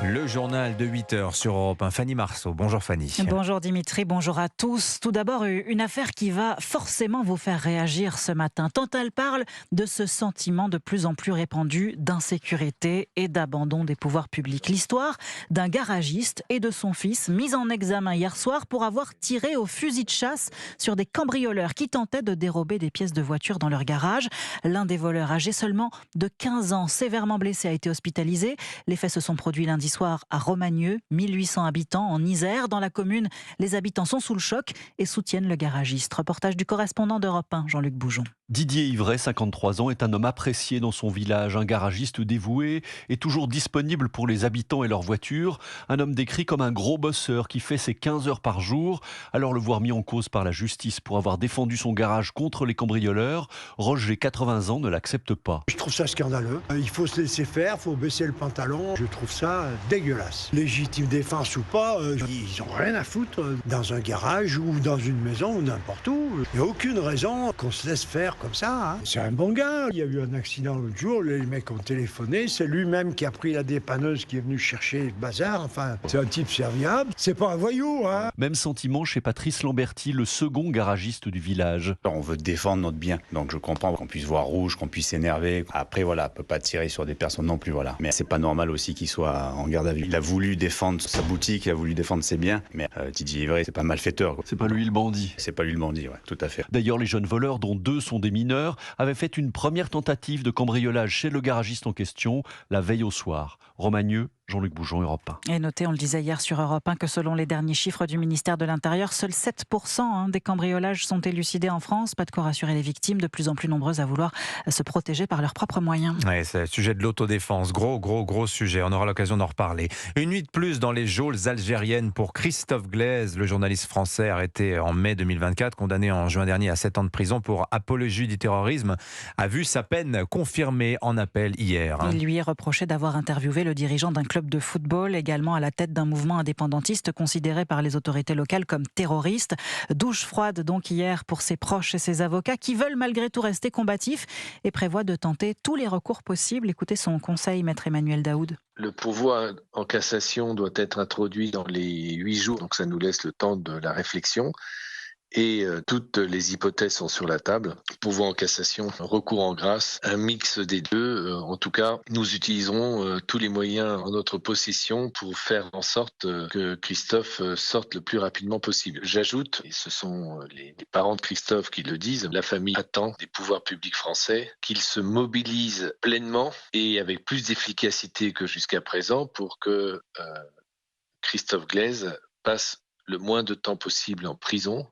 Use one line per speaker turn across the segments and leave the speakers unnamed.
Le journal de 8 heures sur Europe 1. Fanny Marceau. Bonjour Fanny.
Bonjour Dimitri, bonjour à tous. Tout d'abord, une affaire qui va forcément vous faire réagir ce matin, tant elle parle de ce sentiment de plus en plus répandu d'insécurité et d'abandon des pouvoirs publics. L'histoire d'un garagiste et de son fils mis en examen hier soir pour avoir tiré au fusil de chasse sur des cambrioleurs qui tentaient de dérober des pièces de voiture dans leur garage. L'un des voleurs, âgé seulement de 15 ans, sévèrement blessé, a été hospitalisé. Les faits se sont produits lundi soir à Romagneux, 1800 habitants en Isère. Dans la commune, les habitants sont sous le choc et soutiennent le garagiste. Reportage du correspondant d'Europe 1, Jean-Luc Boujon.
Didier Ivray, 53 ans, est un homme apprécié dans son village, un garagiste dévoué et toujours disponible pour les habitants et leurs voitures. Un homme décrit comme un gros bosseur qui fait ses 15 heures par jour. Alors le voir mis en cause par la justice pour avoir défendu son garage contre les cambrioleurs, Roger, 80 ans, ne l'accepte pas.
Je trouve ça scandaleux. Il faut se laisser faire, il faut baisser le pantalon. Je trouve ça dégueulasse. Légitime défense ou pas, ils n'ont rien à foutre dans un garage ou dans une maison ou n'importe où. Il n'y a aucune raison qu'on se laisse faire comme ça. C'est un bon gars. Il y a eu un accident l'autre jour, les mecs ont téléphoné, c'est lui-même qui a pris la dépanneuse qui est venue chercher le bazar. Enfin, c'est un type serviable. C'est pas un voyou, hein.
Même sentiment chez Patrice Lamberti, le second garagiste du village.
On veut défendre notre bien, donc je comprends qu'on puisse voir rouge, qu'on puisse s'énerver. Après, voilà, on peut pas tirer sur des personnes non plus, voilà. Mais c'est pas normal aussi qu'il soit en garde à vue. Il a voulu défendre sa boutique, il a voulu défendre ses biens, mais Didier Ivray, c'est pas malfaiteur, quoi.
C'est pas lui le bandit.
C'est pas lui le bandit, ouais, tout à fait.
D'ailleurs, les jeunes voleurs, dont 2 sont des mineurs, avaient fait une première tentative de cambriolage chez le garagiste en question, la veille au soir. Romagneux, Jean-Luc Boujon, Europe 1.
Et notez, on le disait hier sur Europe 1, que selon les derniers chiffres du ministère de l'Intérieur, seuls 7% des cambriolages sont élucidés en France. Pas de quoi rassurer les victimes, de plus en plus nombreuses à vouloir se protéger par leurs propres moyens.
Ouais, c'est le sujet de l'autodéfense. Gros sujet. On aura l'occasion d'en reparler. Une nuit de plus dans les geôles algériennes pour Christophe Glaise, le journaliste français arrêté en mai 2024, condamné en juin dernier à 7 ans de prison pour apologie du terrorisme, a vu sa peine confirmée en appel hier.
Il lui est reproché d'avoir interviewé le dirigeant d'un club de football, également à la tête d'un mouvement indépendantiste considéré par les autorités locales comme terroriste. Douche froide donc hier pour ses proches et ses avocats qui veulent malgré tout rester combatifs et prévoient de tenter tous les recours possibles. Écoutez son conseil, maître Emmanuel Daoud.
Le pourvoi en cassation doit être introduit dans les 8 jours, donc ça nous laisse le temps de la réflexion. Et toutes les hypothèses sont sur la table. Pourvoi en cassation, recours en grâce, un mix des deux. En tout cas, nous utiliserons tous les moyens en notre possession pour faire en sorte que Christophe sorte le plus rapidement possible. J'ajoute, et ce sont les parents de Christophe qui le disent, la famille attend des pouvoirs publics français qu'ils se mobilisent pleinement et avec plus d'efficacité que jusqu'à présent pour que Christophe Glaise passe le moins de temps possible en prison,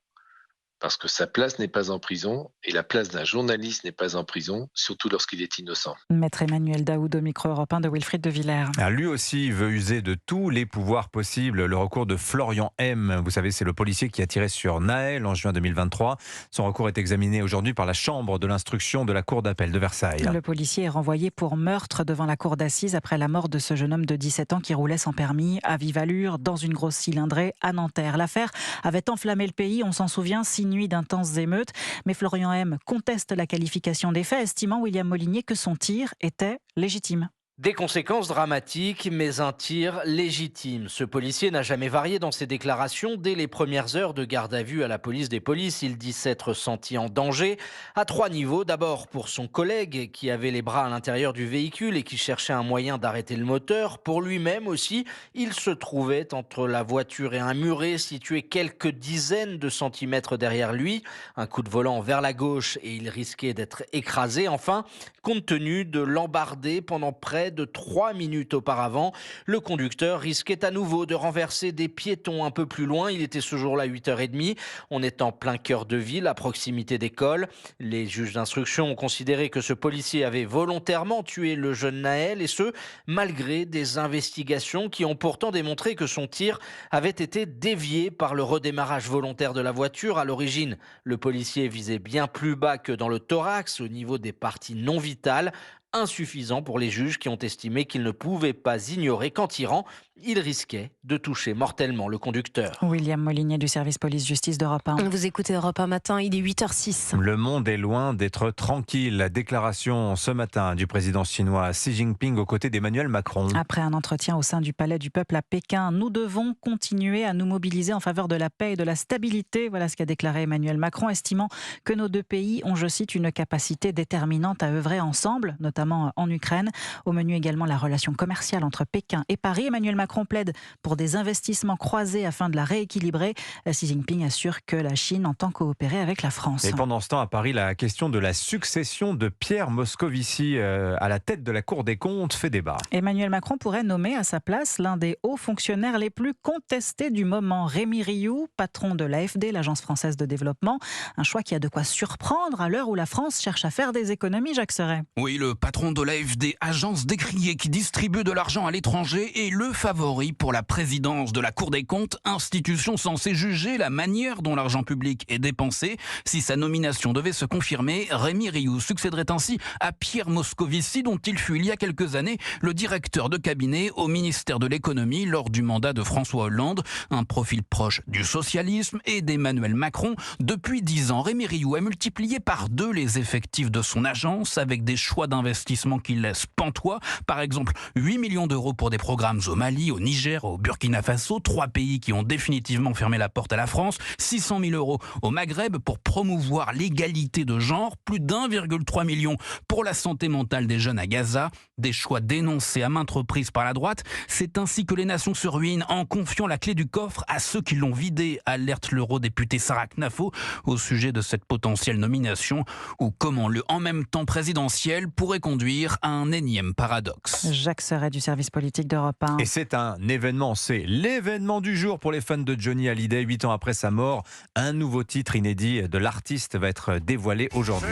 parce que sa place n'est pas en prison et la place d'un journaliste n'est pas en prison, surtout lorsqu'il est innocent.
Maître Emmanuel Daoud au micro européen de Wilfried de Villers.
Lui aussi veut user de tous les pouvoirs possibles. Le recours de Florian M. Vous savez, c'est le policier qui a tiré sur Naël en juin 2023. Son recours est examiné aujourd'hui par la chambre de l'instruction de la cour d'appel de Versailles.
Le policier est renvoyé pour meurtre devant la cour d'assises après la mort de ce jeune homme de 17 ans qui roulait sans permis à vive allure dans une grosse cylindrée à Nanterre. L'affaire avait enflammé le pays, on s'en souvient, 6 nuits d'intenses émeutes. Mais Florian M. conteste la qualification des faits, estimant William Molinier que son tir était légitime.
Des conséquences dramatiques, mais un tir légitime. Ce policier n'a jamais varié dans ses déclarations. Dès les premières heures de garde à vue à la police des polices, il dit s'être senti en danger à 3 niveaux. D'abord pour son collègue qui avait les bras à l'intérieur du véhicule et qui cherchait un moyen d'arrêter le moteur. Pour lui-même aussi, il se trouvait entre la voiture et un muret situé quelques dizaines de centimètres derrière lui. Un coup de volant vers la gauche et il risquait d'être écrasé. Enfin, compte tenu de l'embardé pendant près de 3 minutes auparavant, le conducteur risquait à nouveau de renverser des piétons un peu plus loin. Il était ce jour-là 8h30. On est en plein cœur de ville, à proximité d'école. Les juges d'instruction ont considéré que ce policier avait volontairement tué le jeune Naël, et ce, malgré des investigations qui ont pourtant démontré que son tir avait été dévié par le redémarrage volontaire de la voiture. À l'origine, le policier visait bien plus bas que dans le thorax, au niveau des parties non vitales. insuffisant pour les juges qui ont estimé qu'ils ne pouvaient pas ignorer qu'en tirant, il risquait de toucher mortellement le conducteur.
William Molinier du service police-justice d'Europe 1.
Vous écoutez Europe 1 matin, il est 8h06.
Le monde est loin d'être tranquille. La déclaration ce matin du président chinois Xi Jinping aux côtés d'Emmanuel Macron.
Après un entretien au sein du Palais du Peuple à Pékin, nous devons continuer à nous mobiliser en faveur de la paix et de la stabilité. Voilà ce qu'a déclaré Emmanuel Macron, estimant que nos deux pays ont, je cite, une capacité déterminante à œuvrer ensemble, notamment en Ukraine. Au menu également la relation commerciale entre Pékin et Paris. Emmanuel Macron plaide pour des investissements croisés afin de la rééquilibrer. Xi Jinping assure que la Chine entend coopérer avec la France.
Et pendant ce temps, à Paris, la question de la succession de Pierre Moscovici à la tête de la Cour des comptes fait débat.
Emmanuel Macron pourrait nommer à sa place l'un des hauts fonctionnaires les plus contestés du moment, Rémi Rioux, patron de l'AFD, l'Agence française de développement. Un choix qui a de quoi surprendre à l'heure où la France cherche à faire des économies, Jacques Serret.
Oui, le patron de l'AFD, agence décriée qui distribue de l'argent à l'étranger, est le favori pour la présidence de la Cour des comptes, institution censée juger la manière dont l'argent public est dépensé. Si sa nomination devait se confirmer, Rémi Rioux succéderait ainsi à Pierre Moscovici, dont il fut il y a quelques années le directeur de cabinet au ministère de l'économie lors du mandat de François Hollande. Un profil proche du socialisme et d'Emmanuel Macron. Depuis 10 ans, Rémi Rioux a multiplié par 2 les effectifs de son agence avec des choix d'investissement qui laissent pantois. Par exemple, 8 millions d'euros pour des programmes au Mali, au Niger, au Burkina Faso, 3 pays qui ont définitivement fermé la porte à la France, 600 000 euros au Maghreb pour promouvoir l'égalité de genre, plus d'1,3 million pour la santé mentale des jeunes à Gaza, des choix dénoncés à maintes reprises par la droite. C'est ainsi que les nations se ruinent en confiant la clé du coffre à ceux qui l'ont vidé, alerte l'eurodéputé Sarah Knafo au sujet de cette potentielle nomination ou comment le en même temps présidentiel pourrait conduire à un énième paradoxe.
Jacques Serret du service politique d'Europe 1.
Et c'est un événement, c'est l'événement du jour pour les fans de Johnny Hallyday. 8 ans après sa mort, un nouveau titre inédit de l'artiste va être dévoilé aujourd'hui.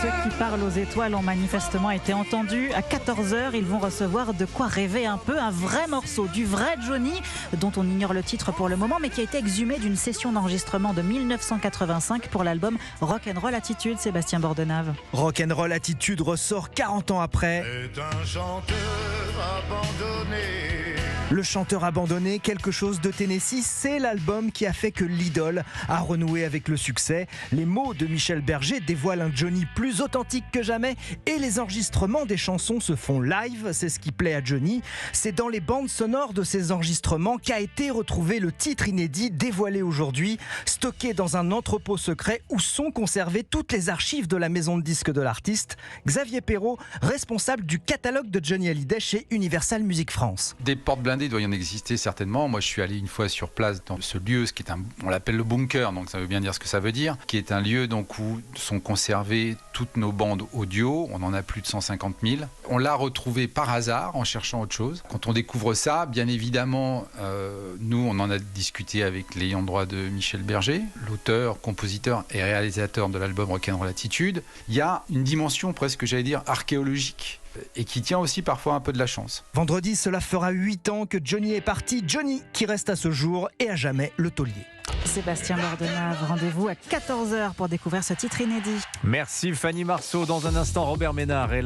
Ceux qui parlent aux étoiles ont manifestement été entendus. À 14h, ils vont recevoir de quoi rêver un peu. Un vrai morceau, du vrai Johnny, dont on ignore le titre pour le moment, mais qui a été exhumé d'une session d'enregistrement de 1985 pour l'album Rock'n'Roll Attitude, Sébastien Bordenave.
Rock'n'Roll Attitude ressort 40 ans après.
C'est un chanteur abandonné.
Le chanteur abandonné, quelque chose de Tennessee, c'est l'album qui a fait que l'idole a renoué avec le succès. Les mots de Michel Berger dévoilent un Johnny plus authentique que jamais et les enregistrements des chansons se font live, c'est ce qui plaît à Johnny. C'est dans les bandes sonores de ces enregistrements qu'a été retrouvé le titre inédit dévoilé aujourd'hui, stocké dans un entrepôt secret où sont conservées toutes les archives de la maison de disques de l'artiste. Xavier Perrault, responsable du catalogue de Johnny Hallyday chez Universal Music France.
Des portes blindées, il doit y en exister certainement. Moi, je suis allé une fois sur place dans ce lieu, ce qui est on l'appelle le bunker, donc ça veut bien dire ce que ça veut dire, qui est un lieu donc où sont conservées toutes nos bandes audio. On en a plus de 150 000. On l'a retrouvé par hasard en cherchant autre chose. Quand on découvre ça, bien évidemment, nous, on en a discuté avec l'ayant droit de Michel Berger, l'auteur, compositeur et réalisateur de l'album Rock'n'Roll Attitude. Il y a une dimension presque, j'allais dire, archéologique et qui tient aussi parfois un peu de la chance.
Vendredi, cela fera 8 ans que Johnny est parti. Johnny qui reste à ce jour et à jamais le taulier.
Sébastien Bordenave, rendez-vous à 14h pour découvrir ce titre inédit.
Merci Fanny Marceau. Dans un instant, Robert Ménard est là.